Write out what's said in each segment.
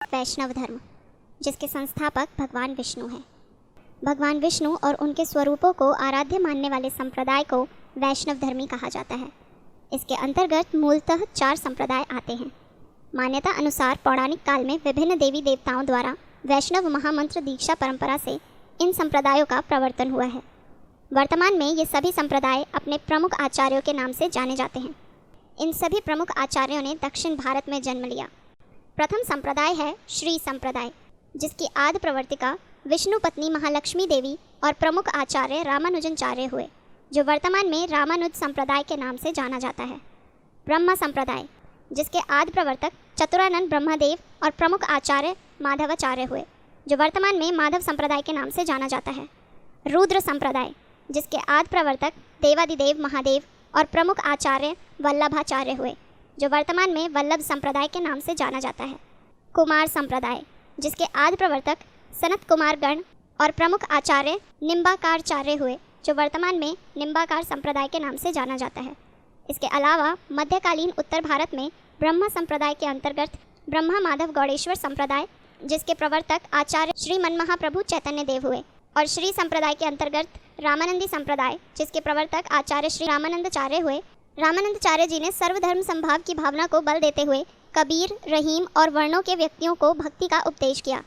वैष्णव धर्म, जिसके संस्थापक भगवान विष्णु हैं। भगवान विष्णु और उनके स्वरूपों को आराध्य मानने वाले संप्रदाय को वैष्णव धर्मी कहा जाता है। इसके अंतर्गत मूलतः 4 संप्रदाय आते हैं। मान्यता अनुसार पौराणिक काल में विभिन्न देवी देवताओं द्वारा वैष्णव महामंत्र दीक्षा परंपरा से इन संप्रदायों का प्रवर्तन हुआ है। वर्तमान में ये सभी संप्रदाय अपने प्रमुख आचार्यों के नाम से जाने जाते हैं। इन सभी प्रमुख आचार्यों ने दक्षिण भारत में जन्म लिया। प्रथम संप्रदाय है श्री संप्रदाय, जिसकी आदि प्रवर्तिका विष्णु पत्नी महालक्ष्मी देवी और प्रमुख आचार्य रामानुजाचार्य हुए, जो वर्तमान में रामानुज संप्रदाय के नाम से जाना जाता है। ब्रह्मा संप्रदाय, जिसके आदि प्रवर्तक चतुरानंद ब्रह्मदेव और प्रमुख आचार्य माधवाचार्य हुए, जो वर्तमान में माधव संप्रदाय के नाम से जाना जाता है। रुद्र संप्रदाय, जिसके आदि प्रवर्तक देवादिदेव महादेव और प्रमुख आचार्य वल्लभाचार्य हुए, जो वर्तमान में वल्लभ संप्रदाय के नाम से जाना जाता है। कुमार संप्रदाय, जिसके आदि प्रवर्तक सनत कुमार गण और प्रमुख आचार्य निम्बाकारचार्य हुए, जो वर्तमान में निम्बाकार संप्रदाय के नाम से जाना जाता है। इसके अलावा मध्यकालीन उत्तर भारत में ब्रह्मा संप्रदाय के अंतर्गत ब्रह्मा माधव गौड़ेश्वर संप्रदाय, जिसके प्रवर्तक आचार्य श्री मनमहाप्रभु चैतन्य देव हुए, और श्री संप्रदाय के अंतर्गत रामानंदी संप्रदाय, जिसके प्रवर्तक आचार्य श्री रामानंदाचार्य हुए। रामानंदाचार्य जी ने सर्वधर्म संभाव की भावना को बल देते हुए कबीर, रहीम और वर्णों के व्यक्तियों को भक्ति का उपदेश किया।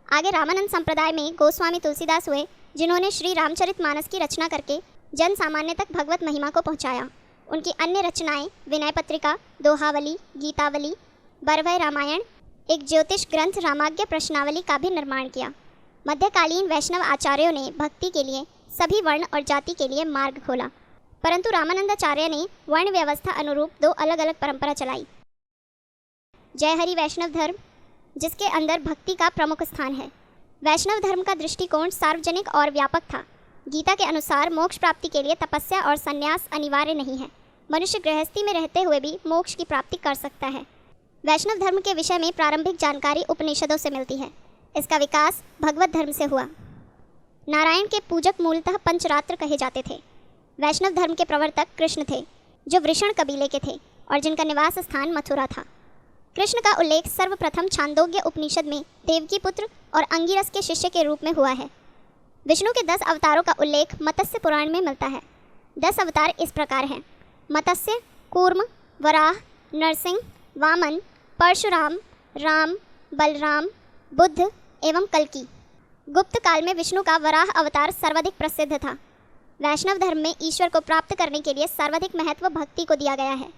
आगे रामानंद संप्रदाय में गोस्वामी तुलसीदास हुए, जिन्होंने श्री रामचरितमानस की रचना करके जन सामान्य तक भगवत महिमा को पहुंचाया। उनकी अन्य रचनाएं विनय पत्रिका, दोहावली, गीतावली, बरवय रामायण, एक ज्योतिष ग्रंथ रामाज्ञ प्रश्नावली का भी निर्माण किया। मध्यकालीन वैष्णव आचार्यों ने भक्ति के लिए सभी वर्ण और जाति के लिए मार्ग खोला, परंतु रामानंदाचार्य ने वर्ण व्यवस्था अनुरूप 2 अलग अलग परंपरा चलाई। जय हरि वैष्णव धर्म, जिसके अंदर भक्ति का प्रमुख स्थान है। वैष्णव धर्म का दृष्टिकोण सार्वजनिक और व्यापक था। गीता के अनुसार मोक्ष प्राप्ति के लिए तपस्या और संन्यास अनिवार्य नहीं है। मनुष्य गृहस्थी में रहते हुए भी मोक्ष की प्राप्ति कर सकता है। वैष्णव धर्म के विषय में प्रारंभिक जानकारी उपनिषदों से मिलती है। इसका विकास भगवत धर्म से हुआ। नारायण के पूजक मूलतः पंचरात्र कहे जाते थे। वैष्णव धर्म के प्रवर्तक कृष्ण थे, जो वृषण कबीले के थे और जिनका निवास स्थान मथुरा था। कृष्ण का उल्लेख सर्वप्रथम छांदोग्य उपनिषद में देवकी पुत्र और अंगिरस के शिष्य के रूप में हुआ है। विष्णु के 10 अवतारों का उल्लेख मत्स्य पुराण में मिलता है। 10 अवतार इस प्रकार हैं: मत्स्य, कूर्म, वराह, नरसिंह, वामन, परशुराम, राम, बलराम, बुद्ध एवं कल्की। गुप्त काल में विष्णु का वराह अवतार सर्वाधिक प्रसिद्ध था। वैष्णव धर्म में ईश्वर को प्राप्त करने के लिए सर्वाधिक महत्व भक्ति को दिया गया है।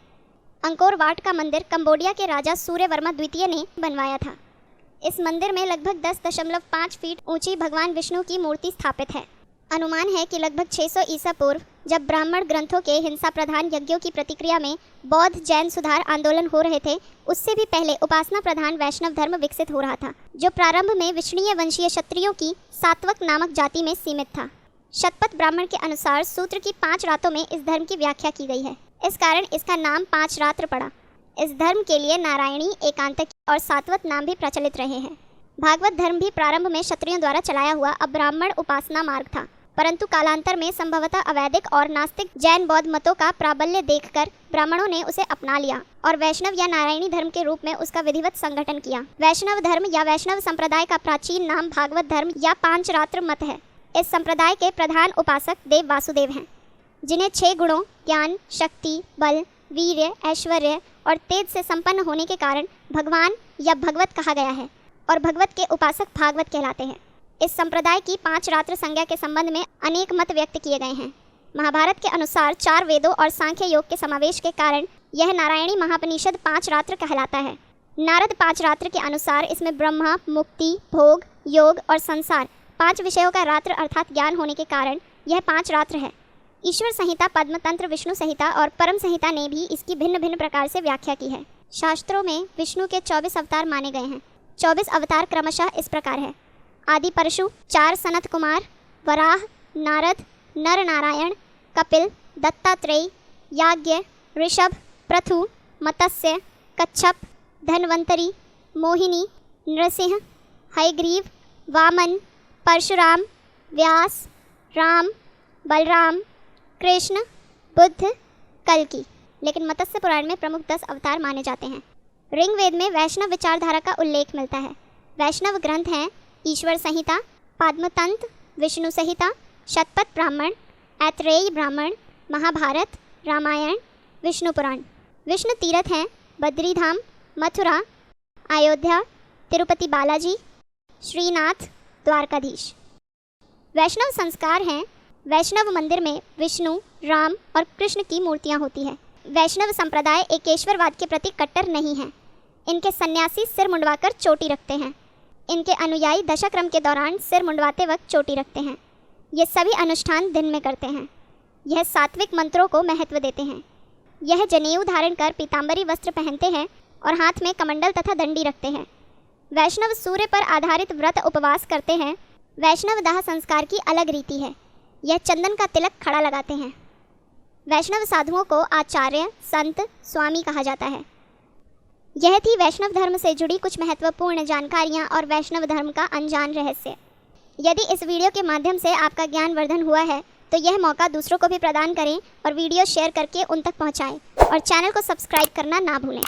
अंकोर वाट का मंदिर कंबोडिया के राजा सूर्यवर्मा द्वितीय ने बनवाया था। इस मंदिर में लगभग 10.5 फीट ऊंची भगवान विष्णु की मूर्ति स्थापित है। अनुमान है कि लगभग 600 ईसा पूर्व, जब ब्राह्मण ग्रंथों के हिंसा प्रधान यज्ञों की प्रतिक्रिया में बौद्ध जैन सुधार आंदोलन हो रहे थे, उससे भी पहले उपासना प्रधान वैष्णव धर्म विकसित हो रहा था, जो प्रारंभ में विष्णुय वंशीय क्षत्रियों की सात्वक नामक जाति में सीमित था। शतपथ ब्राह्मण के अनुसार सूत्र की 5 रातों में इस धर्म की व्याख्या की गई है। इस कारण इसका नाम 5 रात्र पड़ा। इस धर्म के लिए नारायणी, एकांतकी और सात्वत नाम भी प्रचलित रहे हैं। भागवत धर्म भी प्रारंभ में क्षत्रियों द्वारा चलाया हुआ अब्राह्मण उपासना मार्ग था, परंतु कालांतर में संभवतः अवैदिक और नास्तिक जैन बौद्ध मतों का प्राबल्य देखकर ब्राह्मणों ने उसे अपना लिया और वैष्णव या नारायणी धर्म के रूप में उसका विधिवत संगठन किया। वैष्णव धर्म या वैष्णव संप्रदाय का प्राचीन नाम भागवत धर्म या 5 रात्र मत है। इस संप्रदाय के प्रधान उपासक देव वासुदेव हैं, जिन्हें 6 गुणों ज्ञान, शक्ति, बल, वीर्य, ऐश्वर्य और तेज से संपन्न होने के कारण भगवान या भगवत कहा गया है और भगवत के उपासक भागवत कहलाते हैं। इस संप्रदाय की 5 रात्र संज्ञा के संबंध में अनेक मत व्यक्त किए गए हैं। महाभारत के अनुसार 4 वेदों और सांख्य योग के समावेश के कारण यह नारायणी महापनिषद 5 रात्र कहलाता है। नारद 5 रात्र के अनुसार इसमें ब्रह्मा, मुक्ति, भोग, योग और संसार 5 विषयों का रात्र अर्थात ज्ञान होने के कारण यह 5 रात्र है। ईश्वर संहिता, पद्मतंत्र, विष्णु संहिता और परम संहिता ने भी इसकी भिन्न भिन्न प्रकार से व्याख्या की है। शास्त्रों में विष्णु के 24 अवतार माने गए हैं। 24 अवतार क्रमशः इस प्रकार है: आदि परशु, 4 सनत कुमार, वराह, नारद, नर नारायण, कपिल, दत्तात्रेय, याज्ञ, ऋषभ, पृथु, मत्स्य, कच्छप, धन्वंतरी, मोहिनी, नृसिंह, हयग्रीव, वामन, परशुराम, व्यास, राम, बलराम, कृष्ण, बुद्ध, कल्की। लेकिन मत्स्य पुराण में प्रमुख 10 अवतार माने जाते हैं। ऋग्वेद में वैष्णव विचारधारा का उल्लेख मिलता है। वैष्णव ग्रंथ हैं ईश्वर संहिता, पाद्मतंत्र, विष्णु संहिता, शतपथ ब्राह्मण, ऐतरेय ब्राह्मण, महाभारत, रामायण, विष्णु पुराण। विष्णु तीर्थ हैं बद्रीधाम, मथुरा, अयोध्या, तिरुपति बालाजी, श्रीनाथ, द्वारकाधीश। वैष्णव संस्कार हैं वैष्णव मंदिर में विष्णु, राम और कृष्ण की मूर्तियाँ होती हैं। वैष्णव संप्रदाय एकेश्वरवाद के प्रति कट्टर नहीं है। इनके सन्यासी सिर मुंडवाकर चोटी रखते हैं। इनके अनुयायी दशक्रम के दौरान सिर मुंडवाते वक्त चोटी रखते हैं। ये सभी अनुष्ठान दिन में करते हैं। यह सात्विक मंत्रों को महत्व देते हैं। यह जनेऊ धारण कर पीताम्बरी वस्त्र पहनते हैं और हाथ में कमंडल तथा दंडी रखते हैं। वैष्णव सूर्य पर आधारित व्रत उपवास करते हैं। वैष्णव दाह संस्कार की अलग रीति है। यह चंदन का तिलक खड़ा लगाते हैं। वैष्णव साधुओं को आचार्य, संत, स्वामी कहा जाता है। यह थी वैष्णव धर्म से जुड़ी कुछ महत्वपूर्ण जानकारियाँ और वैष्णव धर्म का अनजान रहस्य। यदि इस वीडियो के माध्यम से आपका ज्ञान वर्धन हुआ है तो यह मौका दूसरों को भी प्रदान करें और वीडियो शेयर करके उन तक पहुँचाएँ और चैनल को सब्सक्राइब करना ना भूलें।